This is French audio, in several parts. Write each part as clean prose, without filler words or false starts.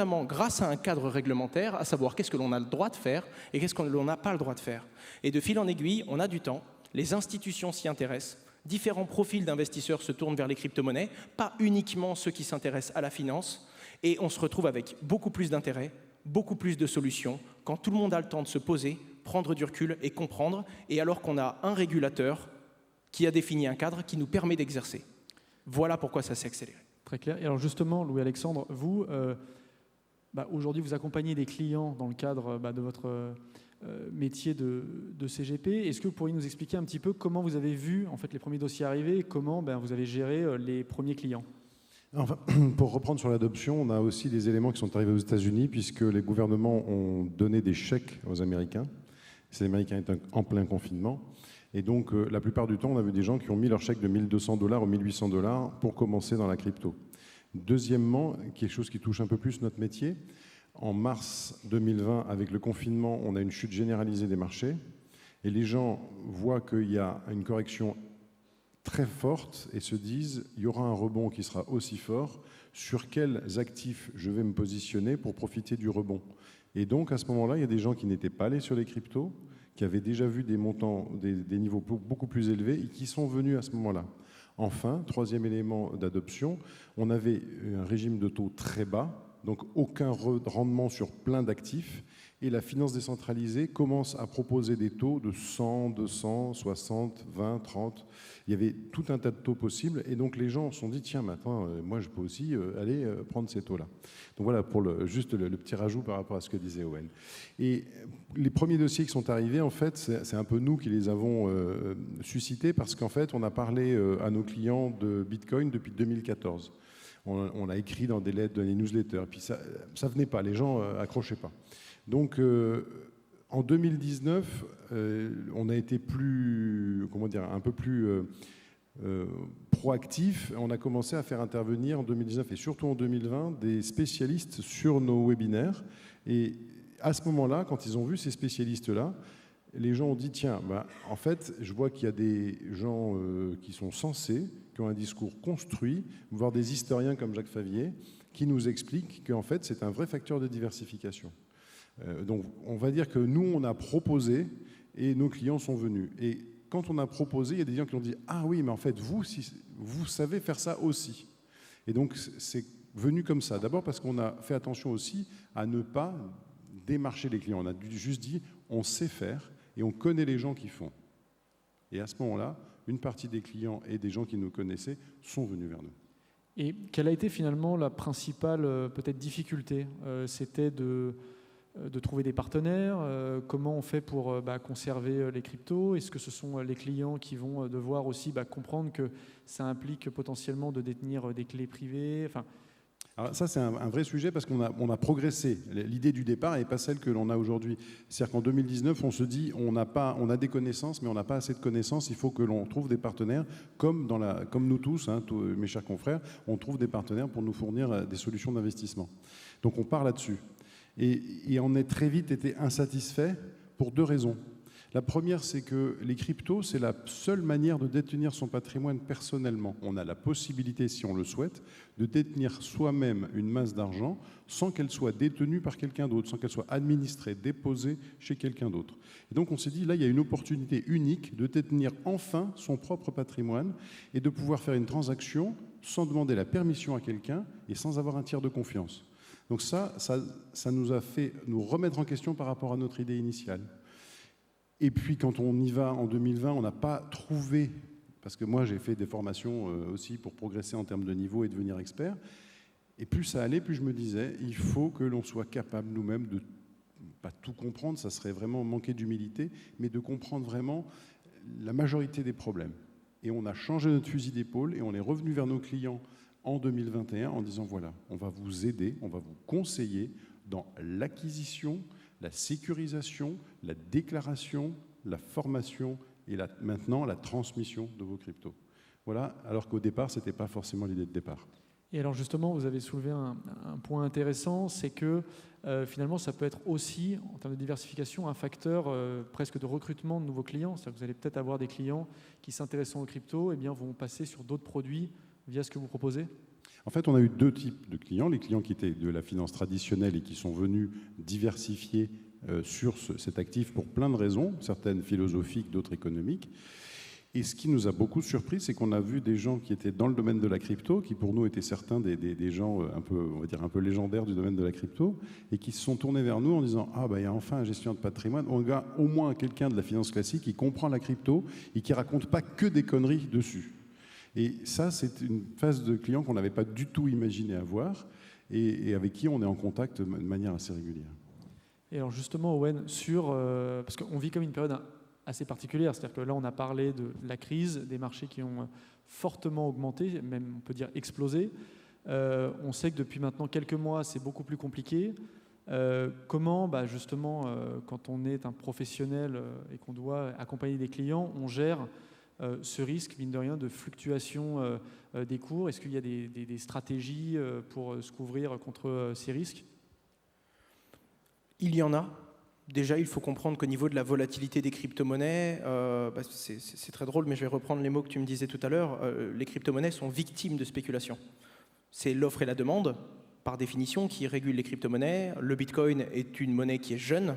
notamment grâce à un cadre réglementaire, à savoir qu'est-ce que l'on a le droit de faire et qu'est-ce que l'on n'a pas le droit de faire. Et de fil en aiguille, on a du temps, les institutions s'y intéressent, différents profils d'investisseurs se tournent vers les crypto-monnaies, pas uniquement ceux qui s'intéressent à la finance, et on se retrouve avec beaucoup plus d'intérêt, beaucoup plus de solutions, quand tout le monde a le temps de se poser, prendre du recul et comprendre, et alors qu'on a un régulateur qui a défini un cadre qui nous permet d'exercer. Voilà pourquoi ça s'est accéléré. Très clair. Et alors justement, Louis-Alexandre, vous, aujourd'hui, vous accompagnez des clients dans le cadre de votre métier de CGP. Est-ce que vous pourriez nous expliquer un petit peu comment vous avez vu en fait, les premiers dossiers arriver et comment vous avez géré les premiers clients? Enfin, pour reprendre sur l'adoption, on a aussi des éléments qui sont arrivés aux États-Unis puisque les gouvernements ont donné des chèques aux Américains. Ces Américains étaient en plein confinement. Et donc, la plupart du temps, on avait des gens qui ont mis leur chèque de $1 200 ou $1 800 pour commencer dans la crypto. Deuxièmement, quelque chose qui touche un peu plus notre métier, en mars 2020, avec le confinement, on a une chute généralisée des marchés et les gens voient qu'il y a une correction très forte et se disent il y aura un rebond qui sera aussi fort, sur quels actifs je vais me positionner pour profiter du rebond. Et donc, à ce moment-là, il y a des gens qui n'étaient pas allés sur les cryptos, qui avaient déjà vu des montants, des niveaux beaucoup plus élevés et qui sont venus à ce moment-là. Enfin, troisième élément d'adoption, on avait un régime de taux très bas, donc aucun rendement sur plein d'actifs, et la finance décentralisée commence à proposer des taux de 100, 200, 60, 20, 30. Il y avait tout un tas de taux possibles, et donc les gens se sont dit, tiens, maintenant, moi je peux aussi aller prendre ces taux-là. Donc voilà, pour juste le petit rajout par rapport à ce que disait Owen. Et les premiers dossiers qui sont arrivés, en fait, c'est un peu nous qui les avons suscités, parce qu'en fait, on a parlé à nos clients de Bitcoin depuis 2014. On a écrit dans des lettres, dans des newsletters, et puis ça venait pas, les gens accrochaient pas. Donc, en 2019, on a été un peu plus proactif. On a commencé à faire intervenir en 2019 et surtout en 2020 des spécialistes sur nos webinaires. Et à ce moment-là, quand ils ont vu ces spécialistes-là, les gens ont dit, tiens, en fait, je vois qu'il y a des gens qui sont sensés, qui ont un discours construit, voire des historiens comme Jacques Favier, qui nous expliquent qu'en fait, c'est un vrai facteur de diversification. Donc, on va dire que nous, on a proposé et nos clients sont venus. Et quand on a proposé, il y a des gens qui ont dit « Ah oui, mais en fait, vous savez faire ça aussi. » Et donc, c'est venu comme ça. D'abord parce qu'on a fait attention aussi à ne pas démarcher les clients. On a juste dit « On sait faire et on connaît les gens qui font. » Et à ce moment-là, une partie des clients et des gens qui nous connaissaient sont venus vers nous. Et quelle a été finalement la principale peut-être difficulté? C'était de trouver des partenaires, comment on fait pour conserver les cryptos? Est-ce que ce sont les clients qui vont devoir aussi comprendre que ça implique potentiellement de détenir des clés privées? Alors ça, c'est un vrai sujet parce qu'on a progressé. L'idée du départ n'est pas celle que l'on a aujourd'hui. C'est-à-dire qu'en 2019, on se dit on a des connaissances, mais on n'a pas assez de connaissances. Il faut que l'on trouve des partenaires, comme nous tous, tous mes chers confrères, on trouve des partenaires pour nous fournir des solutions d'investissement. Donc on part là-dessus. Et on a très vite été insatisfait pour deux raisons. La première, c'est que les cryptos, c'est la seule manière de détenir son patrimoine personnellement. On a la possibilité, si on le souhaite, de détenir soi-même une masse d'argent sans qu'elle soit détenue par quelqu'un d'autre, sans qu'elle soit administrée, déposée chez quelqu'un d'autre. Et donc on s'est dit, là, il y a une opportunité unique de détenir enfin son propre patrimoine et de pouvoir faire une transaction sans demander la permission à quelqu'un et sans avoir un tiers de confiance. Donc ça nous a fait nous remettre en question par rapport à notre idée initiale. Et puis quand on y va en 2020, on n'a pas trouvé, parce que moi j'ai fait des formations aussi pour progresser en termes de niveau et devenir expert, et plus ça allait, plus je me disais, il faut que l'on soit capable nous-mêmes de pas tout comprendre, ça serait vraiment manquer d'humilité, mais de comprendre vraiment la majorité des problèmes. Et on a changé notre fusil d'épaule et on est revenu vers nos clients en 2021 en disant voilà, on va vous aider, on va vous conseiller dans l'acquisition, la sécurisation, la déclaration, la formation et maintenant la transmission de vos cryptos. Voilà, alors qu'au départ, ce n'était pas forcément l'idée de départ. Et alors justement, vous avez soulevé un point intéressant, c'est que finalement, ça peut être aussi, en termes de diversification, un facteur presque de recrutement de nouveaux clients. C'est-à-dire que vous allez peut-être avoir des clients qui s'intéressant aux cryptos, et bien, vont passer sur d'autres produits via ce que vous proposez. En fait, on a eu deux types de clients. Les clients qui étaient de la finance traditionnelle et qui sont venus diversifier sur cet actif pour plein de raisons, certaines philosophiques, d'autres économiques. Et ce qui nous a beaucoup surpris, c'est qu'on a vu des gens qui étaient dans le domaine de la crypto, qui pour nous étaient certains des gens un peu, on va dire, un peu légendaires du domaine de la crypto, et qui se sont tournés vers nous en disant « Ah, il y a enfin un gestionnaire de patrimoine, on a au moins quelqu'un de la finance classique qui comprend la crypto et qui raconte pas que des conneries dessus. » Et ça, c'est une phase de clients qu'on n'avait pas du tout imaginé avoir et avec qui on est en contact de manière assez régulière. Et alors justement, Owen, parce qu'on vit comme une période assez particulière, c'est-à-dire que là, on a parlé de la crise, des marchés qui ont fortement augmenté, même on peut dire explosé. On sait que depuis maintenant quelques mois, c'est beaucoup plus compliqué. Comment, justement, quand on est un professionnel et qu'on doit accompagner des clients, on gère ce risque, mine de rien, de fluctuation des cours? Est-ce qu'il y a des stratégies pour se couvrir contre ces risques? Il y en a. Déjà, il faut comprendre qu'au niveau de la volatilité des crypto-monnaies, c'est très drôle, mais je vais reprendre les mots que tu me disais tout à l'heure, les crypto-monnaies sont victimes de spéculation. C'est l'offre et la demande, par définition, qui régulent les crypto-monnaies. Le Bitcoin est une monnaie qui est jeune,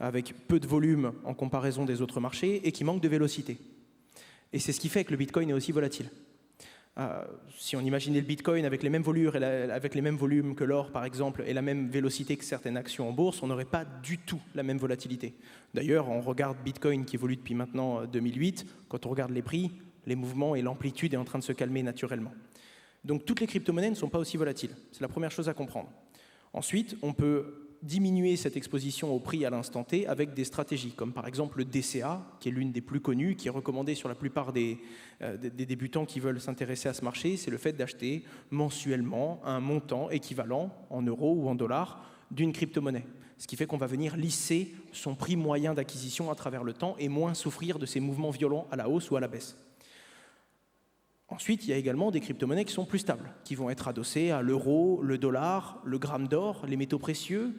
avec peu de volume en comparaison des autres marchés, et qui manque de vélocité. Et c'est ce qui fait que le Bitcoin est aussi volatile. Si on imaginait le Bitcoin avec les mêmes volumes que l'or, par exemple, et la même vélocité que certaines actions en bourse, on n'aurait pas du tout la même volatilité. D'ailleurs, on regarde Bitcoin qui évolue depuis maintenant 2008. Quand on regarde les prix, les mouvements et l'amplitude est en train de se calmer naturellement. Donc toutes les crypto-monnaies ne sont pas aussi volatiles. C'est la première chose à comprendre. Ensuite, on peut diminuer cette exposition au prix à l'instant T avec des stratégies, comme par exemple le DCA, qui est l'une des plus connues, qui est recommandée sur la plupart des débutants qui veulent s'intéresser à ce marché. C'est le fait d'acheter mensuellement un montant équivalent en euros ou en dollars d'une crypto-monnaie. Ce qui fait qu'on va venir lisser son prix moyen d'acquisition à travers le temps et moins souffrir de ces mouvements violents à la hausse ou à la baisse. Ensuite, il y a également des crypto-monnaies qui sont plus stables, qui vont être adossées à l'euro, le dollar, le gramme d'or, les métaux précieux.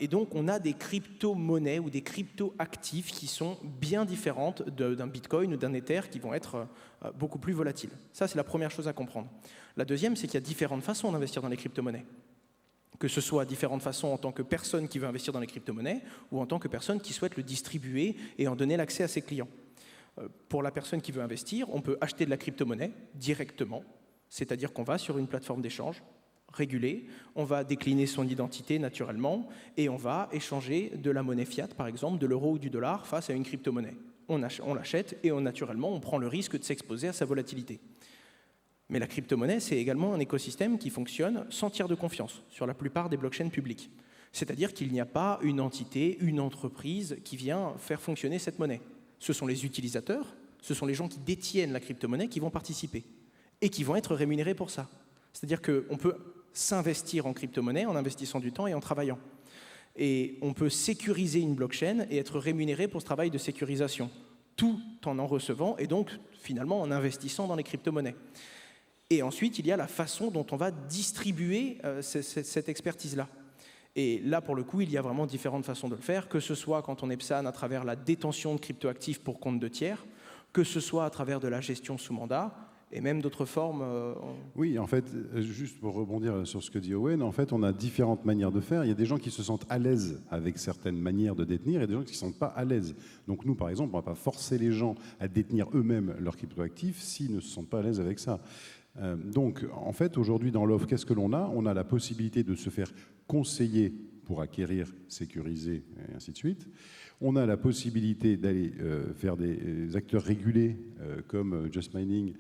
Et donc, on a des crypto-monnaies ou des crypto-actifs qui sont bien différentes d'un Bitcoin ou d'un Ether qui vont être beaucoup plus volatiles. Ça, c'est la première chose à comprendre. La deuxième, c'est qu'il y a différentes façons d'investir dans les crypto-monnaies. Que ce soit différentes façons en tant que personne qui veut investir dans les crypto-monnaies ou en tant que personne qui souhaite le distribuer et en donner l'accès à ses clients. Pour la personne qui veut investir, on peut acheter de la crypto-monnaie directement, c'est-à-dire qu'on va sur une plateforme d'échange régulée, on va décliner son identité naturellement et on va échanger de la monnaie fiat, par exemple, de l'euro ou du dollar face à une crypto-monnaie. On l'achète et naturellement, on prend le risque de s'exposer à sa volatilité. Mais la crypto-monnaie, c'est également un écosystème qui fonctionne sans tiers de confiance sur la plupart des blockchains publiques. C'est-à-dire qu'il n'y a pas une entité, une entreprise qui vient faire fonctionner cette monnaie. Ce sont les utilisateurs, ce sont les gens qui détiennent la crypto-monnaie qui vont participer et qui vont être rémunérés pour ça. C'est-à-dire qu'on peut s'investir en crypto-monnaie en investissant du temps et en travaillant. Et on peut sécuriser une blockchain et être rémunéré pour ce travail de sécurisation, tout en recevant et donc finalement en investissant dans les crypto-monnaies. Et ensuite, il y a la façon dont on va distribuer cette expertise-là. Et là, pour le coup, il y a vraiment différentes façons de le faire, que ce soit quand on est PSAN à travers la détention de cryptoactifs pour compte de tiers, que ce soit à travers de la gestion sous mandat, et même d'autres formes. Oui, en fait, juste pour rebondir sur ce que dit Owen, en fait, on a différentes manières de faire. Il y a des gens qui se sentent à l'aise avec certaines manières de détenir et des gens qui ne se sentent pas à l'aise. Donc nous, par exemple, on ne va pas forcer les gens à détenir eux-mêmes leurs cryptoactifs s'ils ne se sentent pas à l'aise avec ça. Donc, en fait, aujourd'hui, dans l'offre, qu'est-ce que l'on a? On a la possibilité de se faire conseiller pour acquérir, sécuriser, et ainsi de suite. On a la possibilité d'aller faire des acteurs régulés comme Just Mining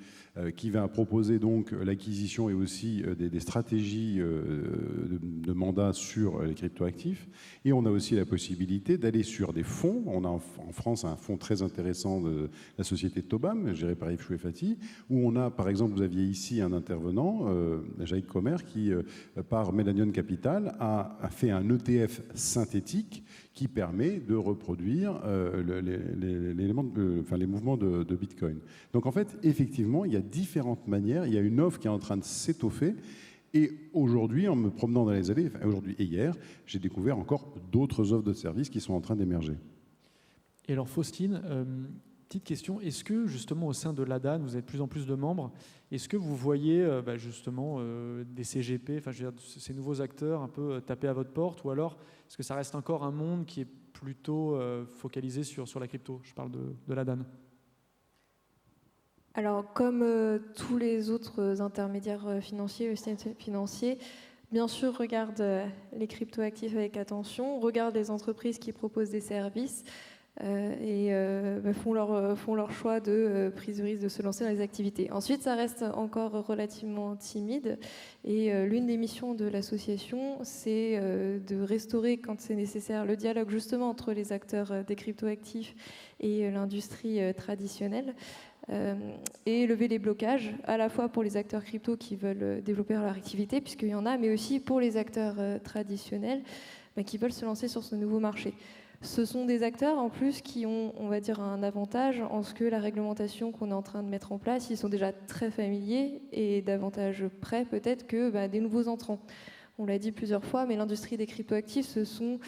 qui va proposer donc l'acquisition et aussi des stratégies de mandat sur les cryptoactifs. Et on a aussi la possibilité d'aller sur des fonds. On a en France un fonds très intéressant de la société Tobam, géré par Yves Chouefati, où on a, par exemple, vous aviez ici un intervenant, Jaïk Comer, qui, par Millennium Capital, a fait un ETF synthétique qui permet de reproduire les mouvements de Bitcoin. Donc en fait, effectivement, il y a différentes manières, il y a une offre qui est en train de s'étoffer, et aujourd'hui, en me promenant dans les allées, enfin, aujourd'hui et hier, j'ai découvert encore d'autres offres de services qui sont en train d'émerger. Et alors Faustine, Petite question, est-ce que justement au sein de l'ADAN, vous avez de plus en plus de membres, est-ce que vous voyez justement des CGP, enfin je veux dire, ces nouveaux acteurs un peu taper à votre porte, ou alors est-ce que ça reste encore un monde qui est plutôt focalisé sur la crypto? Je parle de l'ADAN. Alors, comme tous les autres intermédiaires financiers, financiers, bien sûr, regarde les cryptoactifs avec attention, regarde les entreprises qui proposent des services et font leur choix de prise de risque de se lancer dans les activités. Ensuite, ça reste encore relativement timide et l'une des missions de l'association, c'est de restaurer, quand c'est nécessaire, le dialogue justement entre les acteurs des cryptoactifs et l'industrie traditionnelle. Et lever les blocages, à la fois pour les acteurs crypto qui veulent développer leur activité, puisqu'il y en a, mais aussi pour les acteurs traditionnels qui veulent se lancer sur ce nouveau marché. Ce sont des acteurs en plus qui ont, on va dire, un avantage en ce que la réglementation qu'on est en train de mettre en place, ils sont déjà très familiers et davantage prêts peut-être que des nouveaux entrants. On l'a dit plusieurs fois, mais l'industrie des cryptoactifs, ce sont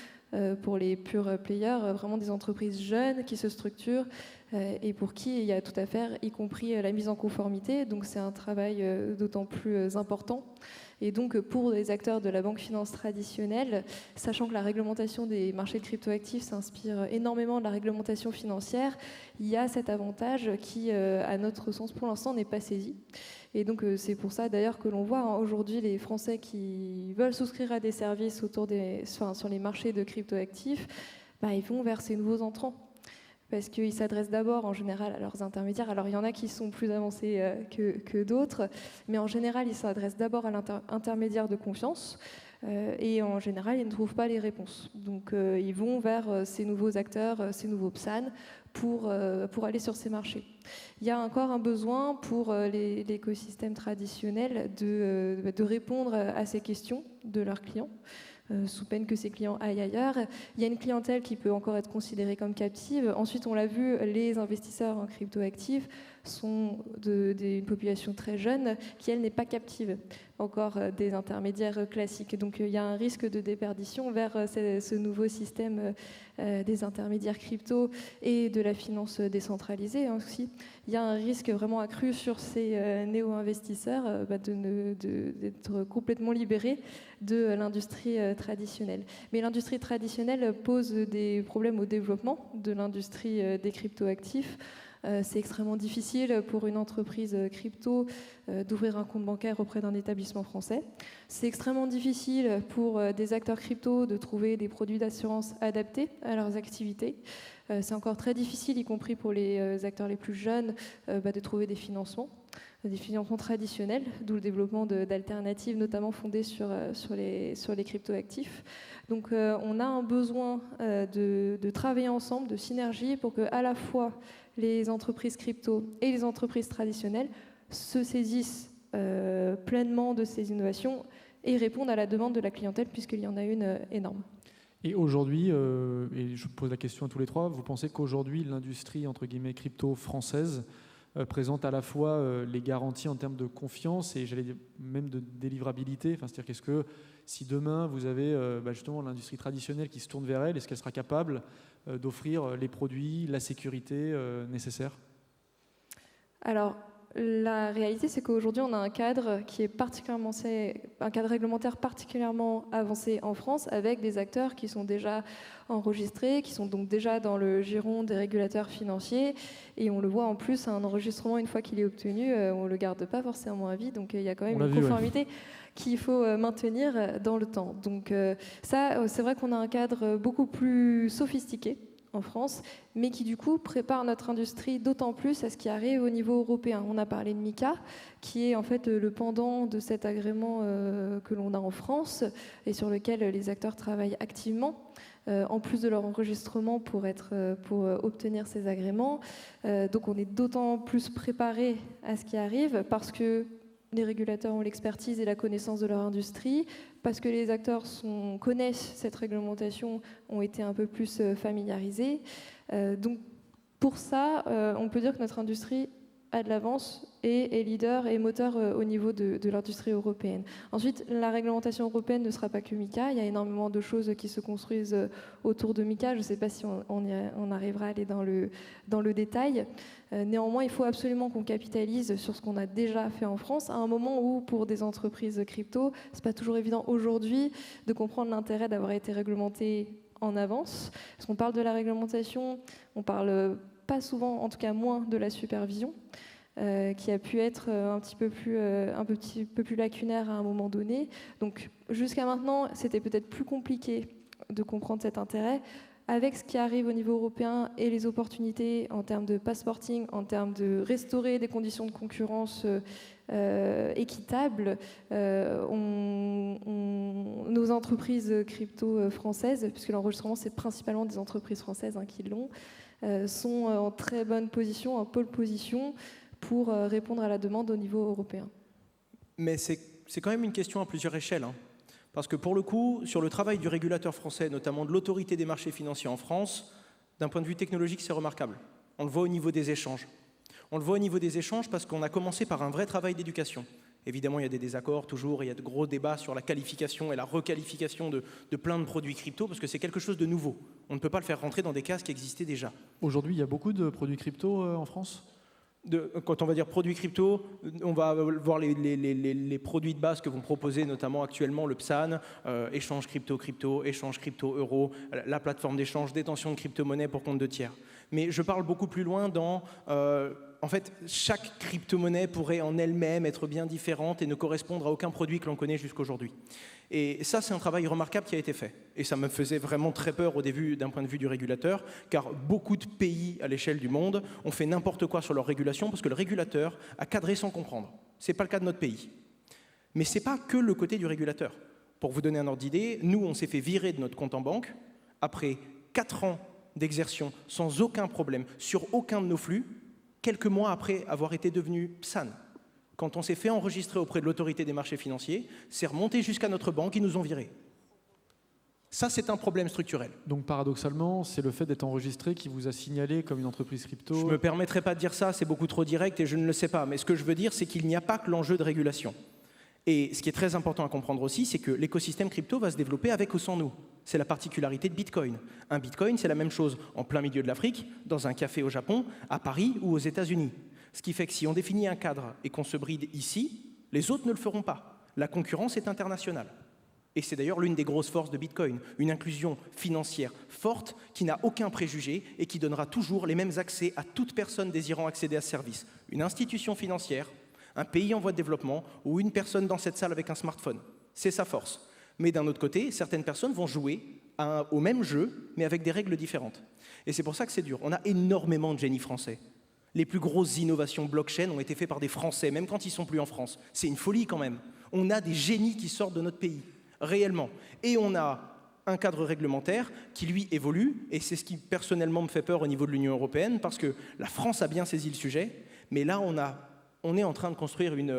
pour les pure players, vraiment des entreprises jeunes qui se structurent et pour qui il y a tout à faire, y compris la mise en conformité. Donc c'est un travail d'autant plus important. Et donc pour les acteurs de la banque finance traditionnelle, sachant que la réglementation des marchés de cryptoactifs s'inspire énormément de la réglementation financière, il y a cet avantage qui, à notre sens pour l'instant, n'est pas saisi. Et donc c'est pour ça d'ailleurs que l'on voit aujourd'hui les Français qui veulent souscrire à des services sur les marchés de cryptoactifs, ils vont vers ces nouveaux entrants. Parce qu'ils s'adressent d'abord en général à leurs intermédiaires. Alors il y en a qui sont plus avancés que d'autres, mais en général ils s'adressent d'abord à l'intermédiaire de confiance et en général ils ne trouvent pas les réponses. Donc ils vont vers ces nouveaux acteurs, ces nouveaux PSAN pour aller sur ces marchés. Il y a encore un besoin pour l'écosystème traditionnel de répondre à ces questions de leurs clients. Sous peine que ces clients aillent ailleurs. Il y a une clientèle qui peut encore être considérée comme captive. Ensuite, on l'a vu, les investisseurs en cryptoactifs sont des populations très jeunes qui, elle, n'est pas captive, encore des intermédiaires classiques. Donc il y a un risque de déperdition vers ce nouveau système des intermédiaires crypto et de la finance décentralisée aussi. Il y a un risque vraiment accru sur ces néo-investisseurs d'être complètement libérés de l'industrie traditionnelle. Mais l'industrie traditionnelle pose des problèmes au développement de l'industrie des cryptoactifs. C'est extrêmement difficile pour une entreprise crypto d'ouvrir un compte bancaire auprès d'un établissement français. C'est extrêmement difficile pour des acteurs crypto de trouver des produits d'assurance adaptés à leurs activités. C'est encore très difficile, y compris pour les acteurs les plus jeunes, de trouver des financements traditionnels, d'où le développement d'alternatives, notamment fondées sur les cryptoactifs. Donc on a un besoin de travailler ensemble, de synergie, pour que à la fois les entreprises crypto et les entreprises traditionnelles se saisissent pleinement de ces innovations et répondent à la demande de la clientèle, puisqu'il y en a une énorme. Et aujourd'hui, et je pose la question à tous les trois, vous pensez qu'aujourd'hui l'industrie entre guillemets crypto française présente à la fois les garanties en termes de confiance et j'allais dire même de délivrabilité, c'est-à-dire qu'est-ce que si demain vous avez justement l'industrie traditionnelle qui se tourne vers elle, est-ce qu'elle sera capable d'offrir les produits, la sécurité nécessaire? Alors, la réalité, c'est qu'aujourd'hui, on a un cadre qui est un cadre réglementaire particulièrement avancé en France, avec des acteurs qui sont déjà enregistrés, qui sont donc déjà dans le giron des régulateurs financiers. Et on le voit en plus, un enregistrement, une fois qu'il est obtenu, on ne le garde pas forcément à vie. Donc il y a quand même une conformité qu'il faut maintenir dans le temps. Donc ça, c'est vrai qu'on a un cadre beaucoup plus sophistiqué en France, mais qui du coup prépare notre industrie d'autant plus à ce qui arrive au niveau européen. On a parlé de MiCA, qui est en fait le pendant de cet agrément que l'on a en France et sur lequel les acteurs travaillent activement, en plus de leur enregistrement pour obtenir ces agréments. Donc on est d'autant plus préparé à ce qui arrive parce que les régulateurs ont l'expertise et la connaissance de leur industrie, parce que les acteurs connaissent cette réglementation, ont été un peu plus familiarisés. Donc pour ça, on peut dire que notre industrie a de l'avance et est leader et moteur au niveau de l'industrie européenne. Ensuite, la réglementation européenne ne sera pas que MICA. Il y a énormément de choses qui se construisent autour de MICA. Je ne sais pas si on arrivera à aller dans le détail. Néanmoins, il faut absolument qu'on capitalise sur ce qu'on a déjà fait en France, à un moment où, pour des entreprises crypto, ce n'est pas toujours évident aujourd'hui de comprendre l'intérêt d'avoir été réglementé en avance. Parce qu'on parle de la réglementation, on parle pas souvent, en tout cas moins, de la supervision, qui a pu être un petit peu plus lacunaire à un moment donné. Donc jusqu'à maintenant, c'était peut-être plus compliqué de comprendre cet intérêt. Avec ce qui arrive au niveau européen et les opportunités en termes de passporting, en termes de restaurer des conditions de concurrence équitables, nos entreprises crypto françaises, puisque l'enregistrement c'est principalement des entreprises françaises qui l'ont, sont en très bonne position, en pole position pour répondre à la demande au niveau européen. Mais c'est quand même une question à plusieurs échelles. Parce que pour le coup, sur le travail du régulateur français, notamment de l'autorité des marchés financiers en France, d'un point de vue technologique, c'est remarquable. On le voit au niveau des échanges. On le voit au niveau des échanges parce qu'on a commencé par un vrai travail d'éducation. Évidemment, il y a des désaccords toujours, il y a de gros débats sur la qualification et la requalification de plein de produits crypto, parce que c'est quelque chose de nouveau. On ne peut pas le faire rentrer dans des cases qui existaient déjà. Aujourd'hui, il y a beaucoup de produits crypto en France ? Quand on va dire produits crypto, on va voir les produits de base que vont proposer notamment actuellement le PSAN, échange crypto-crypto, échange crypto-euro, la plateforme d'échange, détention de crypto-monnaie pour compte de tiers. Mais je parle beaucoup plus loin dans... en fait, chaque crypto-monnaie pourrait en elle-même être bien différente et ne correspondre à aucun produit que l'on connaît jusqu'aujourd'hui. Et ça, c'est un travail remarquable qui a été fait. Et ça me faisait vraiment très peur au début d'un point de vue du régulateur, car beaucoup de pays à l'échelle du monde ont fait n'importe quoi sur leur régulation parce que le régulateur a cadré sans comprendre. Ce n'est pas le cas de notre pays. Mais ce n'est pas que le côté du régulateur. Pour vous donner un ordre d'idée, nous, on s'est fait virer de notre compte en banque après 4 ans d'exertion sans aucun problème sur aucun de nos flux, quelques mois après avoir été devenu PSAN. Quand on s'est fait enregistrer auprès de l'autorité des marchés financiers, c'est remonté jusqu'à notre banque, ils nous ont virés. Ça, c'est un problème structurel. Donc paradoxalement, c'est le fait d'être enregistré qui vous a signalé comme une entreprise crypto. Je ne me permettrai pas de dire ça, c'est beaucoup trop direct et je ne le sais pas. Mais ce que je veux dire, c'est qu'il n'y a pas que l'enjeu de régulation. Et ce qui est très important à comprendre aussi, c'est que l'écosystème crypto va se développer avec ou sans nous. C'est la particularité de Bitcoin. Un Bitcoin, c'est la même chose en plein milieu de l'Afrique, dans un café au Japon, à Paris ou aux États-Unis. Ce qui fait que si on définit un cadre et qu'on se bride ici, les autres ne le feront pas. La concurrence est internationale. Et c'est d'ailleurs l'une des grosses forces de Bitcoin, une inclusion financière forte qui n'a aucun préjugé et qui donnera toujours les mêmes accès à toute personne désirant accéder à ce service. Une institution financière, un pays en voie de développement ou une personne dans cette salle avec un smartphone. C'est sa force. Mais d'un autre côté, certaines personnes vont jouer au même jeu, mais avec des règles différentes. Et c'est pour ça que c'est dur. On a énormément de génies français. Les plus grosses innovations blockchain ont été faites par des Français, même quand ils ne sont plus en France. C'est une folie quand même. On a des génies qui sortent de notre pays, réellement. Et on a un cadre réglementaire qui, lui, évolue, et c'est ce qui, personnellement, me fait peur au niveau de l'Union européenne, parce que la France a bien saisi le sujet, mais là, on est en train de construire une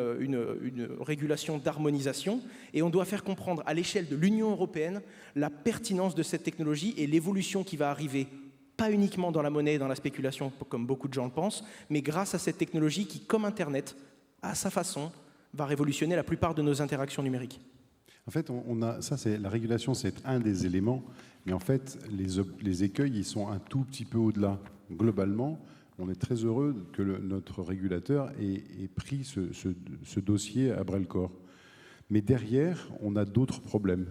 régulation d'harmonisation, et on doit faire comprendre à l'échelle de l'Union européenne la pertinence de cette technologie et l'évolution qui va arriver, pas uniquement dans la monnaie et dans la spéculation, comme beaucoup de gens le pensent, mais grâce à cette technologie qui, comme Internet, à sa façon, va révolutionner la plupart de nos interactions numériques. En fait, la régulation, c'est un des éléments, mais en fait, les écueils, ils sont un tout petit peu au-delà. Globalement, on est très heureux que notre régulateur ait pris ce dossier à bras-le-corps. Mais derrière, on a d'autres problèmes.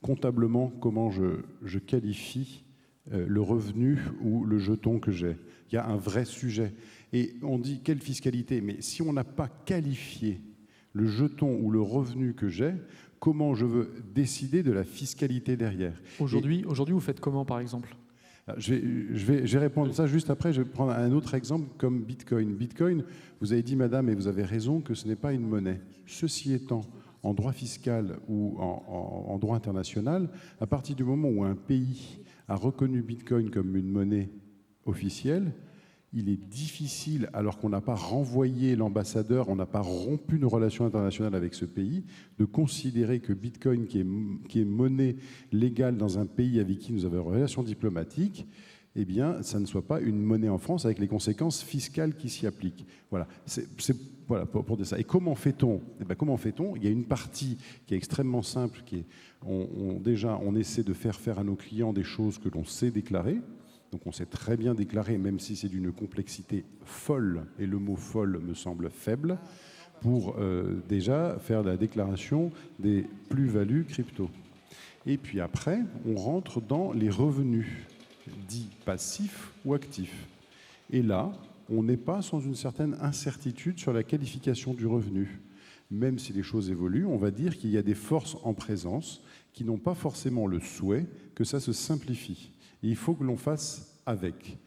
Comptablement, comment je qualifie le revenu ou le jeton que j'ai. Il y a un vrai sujet. Et on dit quelle fiscalité, mais si on n'a pas qualifié le jeton ou le revenu que j'ai, comment je veux décider de la fiscalité derrière? Aujourd'hui, vous faites comment, par exemple? Je vais répondre à ça juste après. Je vais prendre un autre exemple comme Bitcoin. Bitcoin, vous avez dit, madame, et vous avez raison, que ce n'est pas une monnaie. Ceci étant, en droit fiscal ou en droit international, à partir du moment où un pays a reconnu Bitcoin comme une monnaie officielle, il est difficile, alors qu'on n'a pas renvoyé l'ambassadeur, on n'a pas rompu nos relations internationales avec ce pays, de considérer que Bitcoin, qui est monnaie légale dans un pays avec qui nous avons une relation diplomatique, eh bien, ça ne soit pas une monnaie en France avec les conséquences fiscales qui s'y appliquent. Voilà, voilà pour dire ça. Et comment fait-on ? Il y a une partie qui est extrêmement simple, qui est déjà, on essaie de faire faire à nos clients des choses que l'on sait déclarer. Donc on sait très bien déclarer, même si c'est d'une complexité folle, et le mot folle me semble faible, pour déjà faire la déclaration des plus-values crypto. Et puis après, on rentre dans les revenus, dits passifs ou actifs. Et là, on n'est pas sans une certaine incertitude sur la qualification du revenu. Même si les choses évoluent, on va dire qu'il y a des forces en présence qui n'ont pas forcément le souhait que ça se simplifie. Et il faut que l'on fasse avec.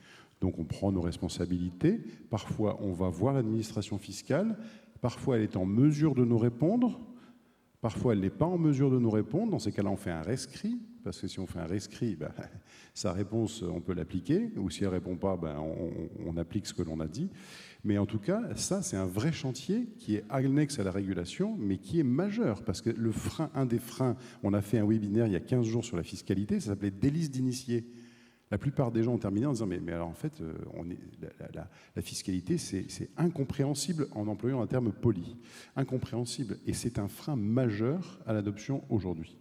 Donc on prend nos responsabilités. Parfois, on va voir l'administration fiscale. Parfois, elle est en mesure de nous répondre. Parfois, elle n'est pas en mesure de nous répondre. Dans ces cas-là, on fait un rescrit. Parce que si on fait un rescrit, sa réponse, on peut l'appliquer. Ou si elle ne répond pas, on applique ce que l'on a dit. Mais en tout cas, ça, c'est un vrai chantier qui est annexe à la régulation, mais qui est majeur. Parce que un des freins, on a fait un webinaire il y a 15 jours sur la fiscalité, ça s'appelait « Délices d'initiés ». La plupart des gens ont terminé en disant mais alors en fait, la fiscalité, c'est incompréhensible en employant un terme poli. Incompréhensible. Et c'est un frein majeur à l'adoption aujourd'hui.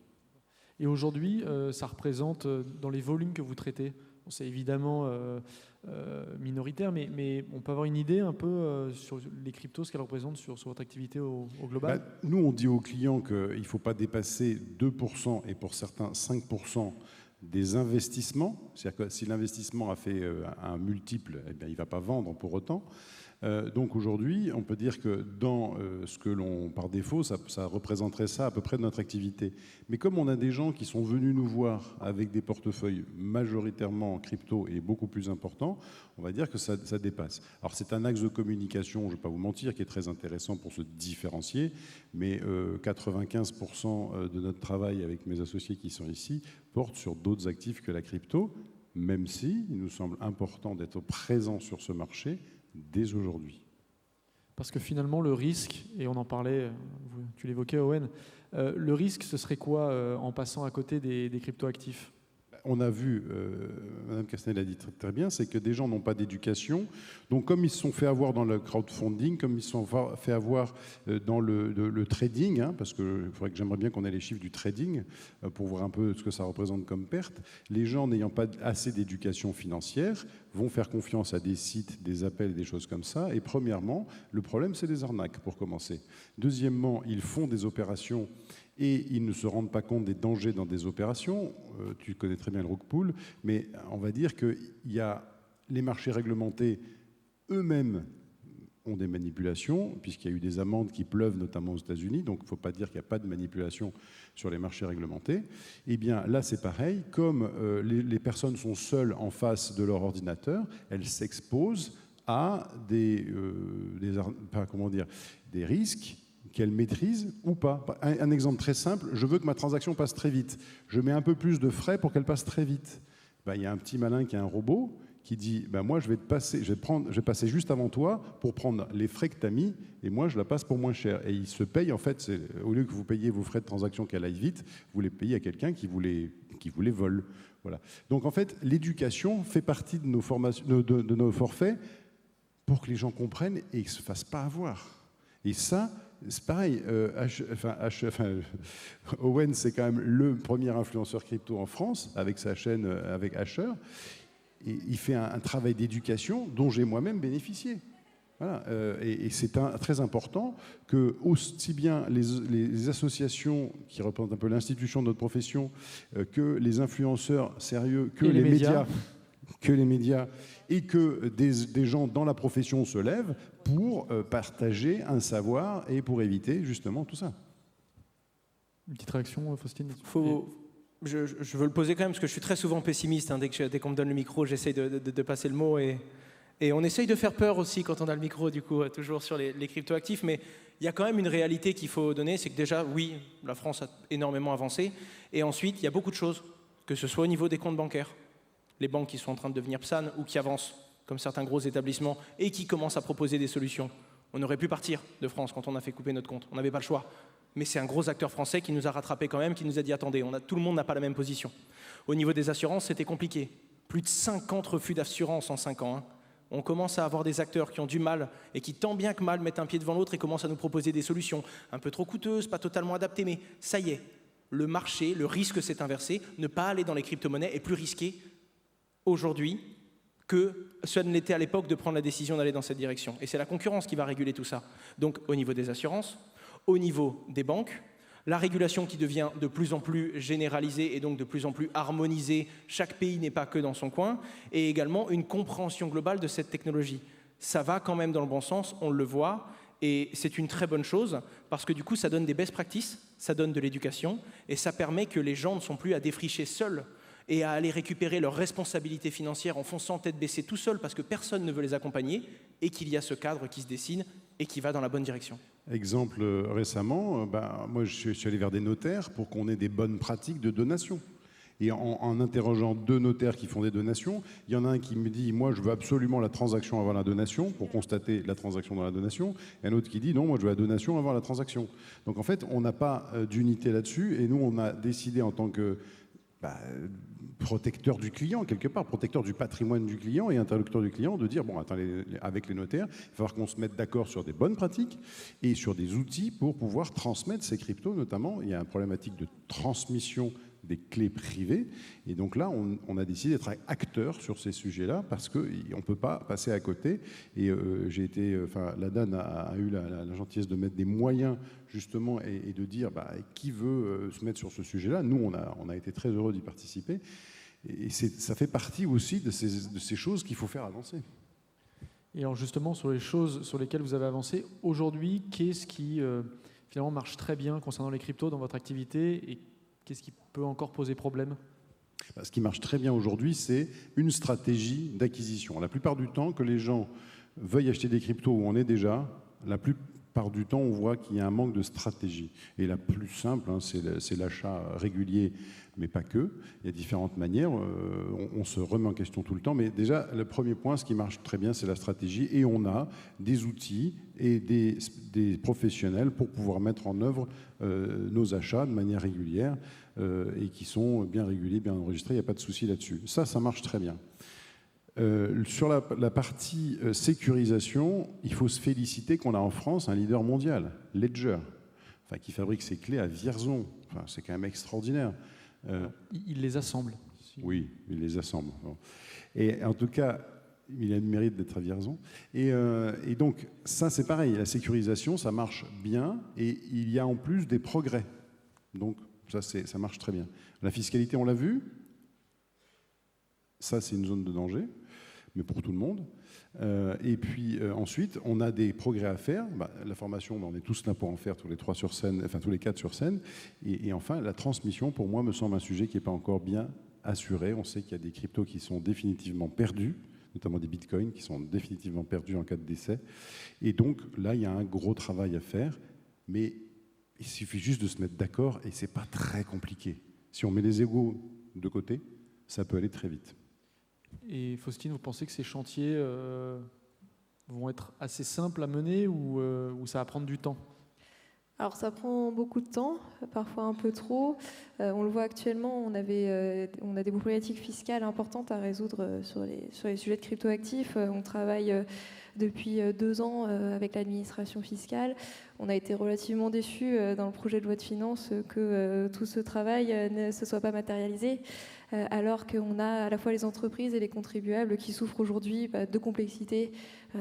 Et aujourd'hui, ça représente, dans les volumes que vous traitez, c'est évidemment minoritaire, mais on peut avoir une idée un peu sur les cryptos, ce qu'elles représentent sur votre activité au global ? Nous, on dit aux clients qu'il ne faut pas dépasser 2% et pour certains 5% des investissements. C'est-à-dire que si l'investissement a fait un multiple, eh bien, il ne va pas vendre pour autant. Donc aujourd'hui, on peut dire que dans ce que l'on, par défaut, ça représenterait ça à peu près de notre activité. Mais comme on a des gens qui sont venus nous voir avec des portefeuilles majoritairement crypto et beaucoup plus importants, on va dire que ça dépasse. Alors c'est un axe de communication, je ne vais pas vous mentir, qui est très intéressant pour se différencier, mais 95% de notre travail avec mes associés qui sont ici porte sur d'autres actifs que la crypto, même si il nous semble important d'être présent sur ce marché dès aujourd'hui. Parce que finalement, le risque, et on en parlait, tu l'évoquais Owen, le risque, ce serait quoi en passant à côté des cryptoactifs ? On a vu, Mme Castel l'a dit très, très bien, c'est que des gens n'ont pas d'éducation. Donc comme ils se sont fait avoir dans le crowdfunding, comme ils se sont fait avoir dans le trading, parce que j'aimerais bien qu'on ait les chiffres du trading pour voir un peu ce que ça représente comme perte, les gens n'ayant pas assez d'éducation financière vont faire confiance à des sites, des appels, des choses comme ça. Et premièrement, le problème, c'est les arnaques, pour commencer. Deuxièmement, ils font des opérations et ils ne se rendent pas compte des dangers dans des opérations. Tu connais très bien le rug pull, mais on va dire qu'il y a les marchés réglementés eux-mêmes ont des manipulations, puisqu'il y a eu des amendes qui pleuvent, notamment aux États-Unis, donc il ne faut pas dire qu'il n'y a pas de manipulation sur les marchés réglementés. Eh bien, là, c'est pareil. Comme les personnes sont seules en face de leur ordinateur, elles s'exposent à des risques qu'elle maîtrise ou pas. Un exemple très simple, je veux que ma transaction passe très vite. Je mets un peu plus de frais pour qu'elle passe très vite. Il y a un petit malin qui a un robot qui dit moi je vais passer juste avant toi pour prendre les frais que tu as mis et moi je la passe pour moins cher. Et il se paye en fait, au lieu que vous payiez vos frais de transaction qu'elle aille vite, vous les payez à quelqu'un qui vous les vole. Voilà. Donc en fait, l'éducation fait partie de nos formations, de nos forfaits pour que les gens comprennent et qu'ils ne se fassent pas avoir. Et ça, c'est pareil, Owen, c'est quand même le premier influenceur crypto en France, avec sa chaîne, avec Asher. Et il fait un travail d'éducation dont j'ai moi-même bénéficié. Voilà. Et c'est très important que aussi bien les associations qui représentent un peu l'institution de notre profession, que les influenceurs sérieux, que les médias, et que des gens dans la profession se lèvent pour partager un savoir et pour éviter justement tout ça. Une petite réaction, Faustine ? Je veux le poser quand même, parce que je suis très souvent pessimiste. Dès qu'on me donne le micro, j'essaye de passer le mot. Et on essaye de faire peur aussi quand on a le micro, du coup, toujours sur les cryptoactifs. Mais il y a quand même une réalité qu'il faut donner, c'est que déjà, oui, la France a énormément avancé. Et ensuite, il y a beaucoup de choses, que ce soit au niveau des comptes bancaires, les banques qui sont en train de devenir PSAN ou qui avancent, comme certains gros établissements, et qui commencent à proposer des solutions. On aurait pu partir de France quand on a fait couper notre compte. On n'avait pas le choix. Mais c'est un gros acteur français qui nous a rattrapés quand même, qui nous a dit « Attendez, tout le monde n'a pas la même position ». Au niveau des assurances, c'était compliqué. Plus de 50 refus d'assurance en 5 ans. Hein. On commence à avoir des acteurs qui ont du mal et qui, tant bien que mal, mettent un pied devant l'autre et commencent à nous proposer des solutions un peu trop coûteuses, pas totalement adaptées, mais ça y est, le marché, le risque s'est inversé. Ne pas aller dans les crypto-monnaies est plus risqué aujourd'hui que ce ne l'était à l'époque de prendre la décision d'aller dans cette direction. Et c'est la concurrence qui va réguler tout ça. Donc au niveau des assurances, au niveau des banques, la régulation qui devient de plus en plus généralisée et donc de plus en plus harmonisée, chaque pays n'est pas que dans son coin, et également une compréhension globale de cette technologie. Ça va quand même dans le bon sens, on le voit, et c'est une très bonne chose, parce que du coup ça donne des best practices, ça donne de l'éducation, et ça permet que les gens ne sont plus à défricher seuls et à aller récupérer leurs responsabilités financières en fonçant tête baissée tout seul parce que personne ne veut les accompagner, et qu'il y a ce cadre qui se dessine et qui va dans la bonne direction. Exemple récemment, moi je suis allé vers des notaires pour qu'on ait des bonnes pratiques de donation. Et en interrogeant 2 notaires qui font des donations, il y en a un qui me dit « moi je veux absolument la transaction avant la donation » pour constater la transaction dans la donation, et un autre qui dit « non, moi je veux la donation avant la transaction ». Donc en fait, on n'a pas d'unité là-dessus, et nous on a décidé en tant que protecteur du client, quelque part, protecteur du patrimoine du client et interlocuteur du client, de dire, bon, attendez, avec les notaires, il va falloir qu'on se mette d'accord sur des bonnes pratiques et sur des outils pour pouvoir transmettre ces cryptos, notamment. Il y a une problématique de transmission des clés privées. Et donc là, on a décidé d'être acteur sur ces sujets-là parce qu'on ne peut pas passer à côté. Et la DAN a eu la gentillesse de mettre des moyens justement et de dire qui veut se mettre sur ce sujet-là. Nous, on a été très heureux d'y participer. Et ça fait partie aussi de ces choses qu'il faut faire avancer. Et alors justement, sur les choses sur lesquelles vous avez avancé, aujourd'hui, qu'est-ce qui finalement marche très bien concernant les cryptos dans votre activité et qu'est-ce qui peut encore poser problème ? Ce qui marche très bien aujourd'hui, c'est une stratégie d'acquisition. La plupart du temps, que les gens veuillent acheter des cryptos où on est déjà, la plupart du temps, on voit qu'il y a un manque de stratégie. Et la plus simple, c'est l'achat régulier, mais pas que. Il y a différentes manières. On se remet en question tout le temps. Mais déjà, le premier point, ce qui marche très bien, c'est la stratégie. Et on a des outils et des professionnels pour pouvoir mettre en œuvre nos achats de manière régulière et qui sont bien régulés, bien enregistrés. Il n'y a pas de souci là-dessus. Ça marche très bien. Sur la partie sécurisation, il faut se féliciter qu'on a en France un leader mondial, Ledger, qui fabrique ses clés à Vierzon. C'est quand même extraordinaire. Il les assemble. Oui, il les assemble. Et en tout cas, il a le mérite d'être à Vierzon. Et donc, ça, c'est pareil. La sécurisation, ça marche bien. Et il y a en plus des progrès. Donc, ça marche très bien. La fiscalité, on l'a vu. Ça, c'est une zone de danger, mais pour tout le monde. Et puis ensuite, on a des progrès à faire. La formation, on est tous là pour en faire tous les 4 sur scène. Et enfin, la transmission, pour moi, me semble un sujet qui n'est pas encore bien assuré. On sait qu'il y a des cryptos qui sont définitivement perdus, notamment des bitcoins qui sont définitivement perdus en cas de décès. Et donc là, il y a un gros travail à faire, mais il suffit juste de se mettre d'accord et c'est pas très compliqué. Si on met les égos de côté, ça peut aller très vite. Et Faustine, vous pensez que ces chantiers vont être assez simples à mener ou ça va prendre du temps ? Alors ça prend beaucoup de temps, parfois un peu trop. On le voit actuellement, on a des problématiques fiscales importantes à résoudre sur les sujets de cryptoactifs. On travaille depuis 2 ans avec l'administration fiscale. On a été relativement déçus dans le projet de loi de finances que tout ce travail ne se soit pas matérialisé, alors qu'on a à la fois les entreprises et les contribuables qui souffrent aujourd'hui de complexité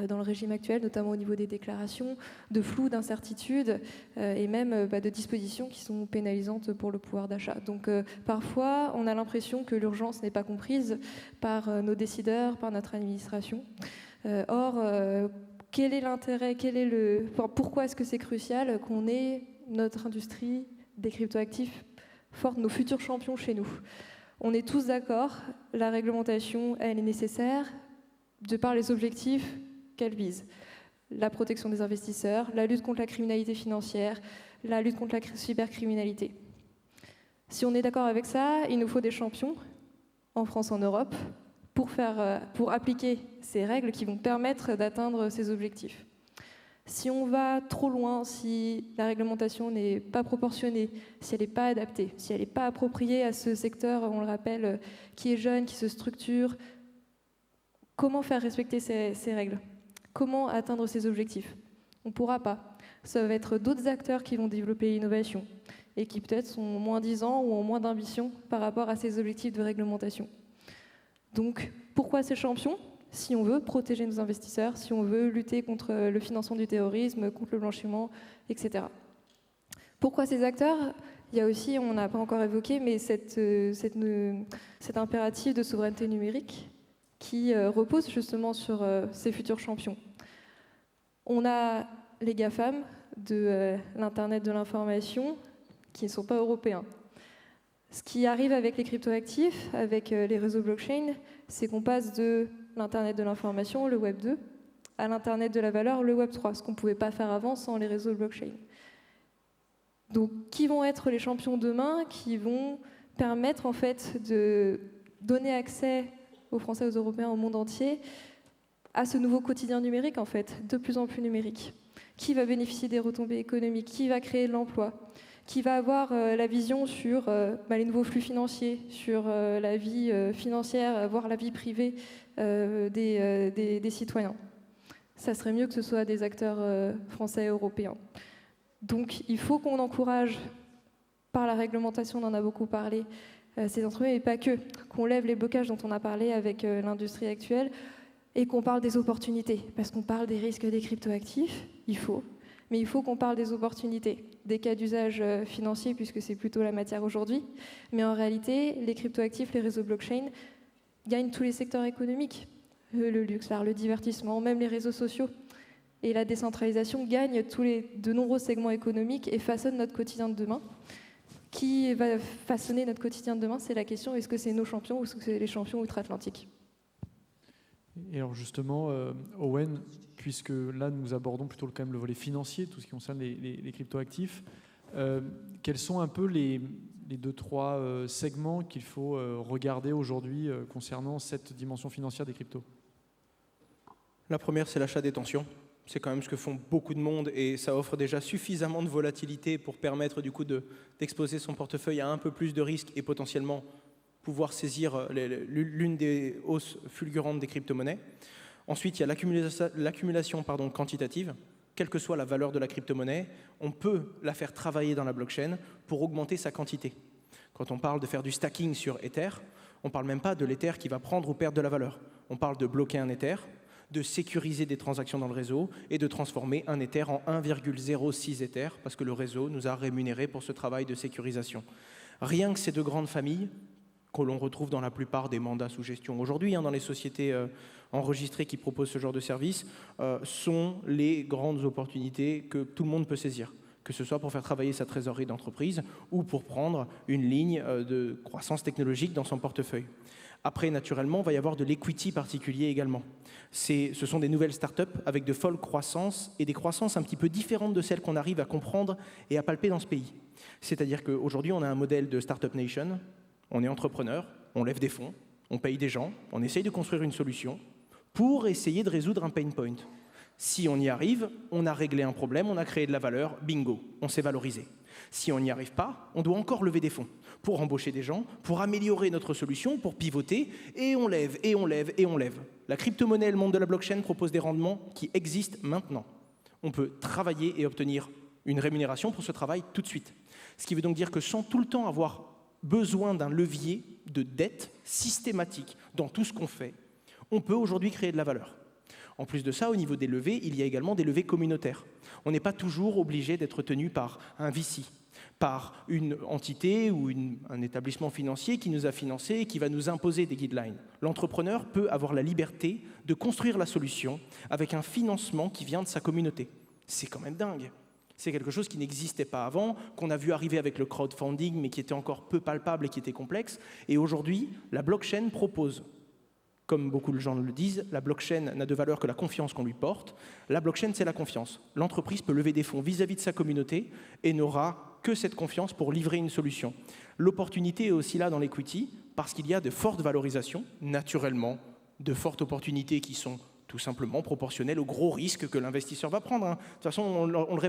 dans le régime actuel, notamment au niveau des déclarations, de flou, d'incertitude et même de dispositions qui sont pénalisantes pour le pouvoir d'achat. Donc parfois, on a l'impression que l'urgence n'est pas comprise par nos décideurs, par notre administration. Quel est l'intérêt, pourquoi est-ce que c'est crucial qu'on ait notre industrie des cryptoactifs forte, nos futurs champions chez nous ? On est tous d'accord, la réglementation, elle est nécessaire de par les objectifs qu'elle vise. La protection des investisseurs, la lutte contre la criminalité financière, la lutte contre la cybercriminalité. Si on est d'accord avec ça, il nous faut des champions, en France, en Europe, pour appliquer ces règles qui vont permettre d'atteindre ces objectifs. Si on va trop loin, si la réglementation n'est pas proportionnée, si elle n'est pas adaptée, si elle n'est pas appropriée à ce secteur, on le rappelle, qui est jeune, qui se structure, comment faire respecter ces règles? Comment atteindre ces objectifs? On ne pourra pas. Ça va être d'autres acteurs qui vont développer l'innovation et qui peut-être sont moins disants ou ont moins d'ambition par rapport à ces objectifs de réglementation. Donc, pourquoi ces champions? Si on veut protéger nos investisseurs, si on veut lutter contre le financement du terrorisme, contre le blanchiment, etc. Pourquoi ces acteurs? Il y a aussi, on n'a pas encore évoqué, mais cet impératif de souveraineté numérique qui repose justement sur ces futurs champions. On a les GAFAM de l'Internet de l'information qui ne sont pas européens. Ce qui arrive avec les cryptoactifs, avec les réseaux blockchain, c'est qu'on passe de l'Internet de l'information, le Web 2, à l'Internet de la valeur, le Web 3, ce qu'on ne pouvait pas faire avant sans les réseaux blockchain. Donc, qui vont être les champions demain, qui vont permettre en fait de donner accès aux Français, aux Européens, au monde entier, à ce nouveau quotidien numérique, en fait, de plus en plus numérique? Qui va bénéficier des retombées économiques? Qui va créer de l'emploi? Qui va avoir la vision sur les nouveaux flux financiers, sur la vie financière, voire la vie privée des citoyens? Ça serait mieux que ce soit des acteurs français et européens. Donc il faut qu'on encourage, par la réglementation, on en a beaucoup parlé, ces entreprises, mais pas que, qu'on lève les blocages dont on a parlé avec l'industrie actuelle et qu'on parle des opportunités, parce qu'on parle des risques des cryptoactifs, mais il faut qu'on parle des opportunités, des cas d'usage financiers, puisque c'est plutôt la matière aujourd'hui. Mais en réalité, les cryptoactifs, les réseaux blockchain gagnent tous les secteurs économiques. Le luxe, l'art, le divertissement, même les réseaux sociaux. Et la décentralisation gagne de nombreux segments économiques et façonne notre quotidien de demain. Qui va façonner notre quotidien de demain? C'est la question, est-ce que c'est nos champions ou est-ce que c'est les champions outre-Atlantique? Et alors justement, Owen, puisque là nous abordons plutôt quand même le volet financier, tout ce qui concerne les cryptoactifs, quels sont un peu les 2-3 segments qu'il faut regarder aujourd'hui concernant cette dimension financière des cryptos? La première, c'est l'achat-détention. C'est quand même ce que font beaucoup de monde et ça offre déjà suffisamment de volatilité pour permettre du coup d'exposer son portefeuille à un peu plus de risques et potentiellement pouvoir saisir l'une des hausses fulgurantes des crypto-monnaies. Ensuite, il y a l'accumulation quantitative. Quelle que soit la valeur de la crypto-monnaie, on peut la faire travailler dans la blockchain pour augmenter sa quantité. Quand on parle de faire du stacking sur Ether, on ne parle même pas de l'Ether qui va prendre ou perdre de la valeur. On parle de bloquer un Ether, de sécuriser des transactions dans le réseau et de transformer un Ether en 1,06 Ether parce que le réseau nous a rémunérés pour ce travail de sécurisation. Rien que ces deux grandes familles, que l'on retrouve dans la plupart des mandats sous gestion aujourd'hui, dans les sociétés enregistrées qui proposent ce genre de services, sont les grandes opportunités que tout le monde peut saisir, que ce soit pour faire travailler sa trésorerie d'entreprise ou pour prendre une ligne de croissance technologique dans son portefeuille. Après, naturellement, il va y avoir de l'equity particulier également. Ce sont des nouvelles startups avec de folles croissances et des croissances un petit peu différentes de celles qu'on arrive à comprendre et à palper dans ce pays. C'est-à-dire qu'aujourd'hui, on a un modèle de Startup Nation, on est entrepreneur, on lève des fonds, on paye des gens, on essaye de construire une solution pour essayer de résoudre un pain point. Si on y arrive, on a réglé un problème, on a créé de la valeur, bingo, on s'est valorisé. Si on n'y arrive pas, on doit encore lever des fonds pour embaucher des gens, pour améliorer notre solution, pour pivoter, et on lève, et on lève, et on lève. La crypto-monnaie et le monde de la blockchain proposent des rendements qui existent maintenant. On peut travailler et obtenir une rémunération pour ce travail tout de suite. Ce qui veut donc dire que sans tout le temps avoir besoin d'un levier de dette systématique dans tout ce qu'on fait, on peut aujourd'hui créer de la valeur. En plus de ça, au niveau des levées, il y a également des levées communautaires. On n'est pas toujours obligé d'être tenu par un VC, par une entité ou un établissement financier qui nous a financés et qui va nous imposer des guidelines. L'entrepreneur peut avoir la liberté de construire la solution avec un financement qui vient de sa communauté. C'est quand même dingue. C'est quelque chose qui n'existait pas avant, qu'on a vu arriver avec le crowdfunding, mais qui était encore peu palpable et qui était complexe. Et aujourd'hui, la blockchain propose, comme beaucoup de gens le disent, la blockchain n'a de valeur que la confiance qu'on lui porte. La blockchain, c'est la confiance. L'entreprise peut lever des fonds vis-à-vis de sa communauté et n'aura que cette confiance pour livrer une solution. L'opportunité est aussi là dans l'equity, parce qu'il y a de fortes valorisations, naturellement, de fortes opportunités qui sont tout simplement proportionnel au gros risque que l'investisseur va prendre. De toute façon, on le répète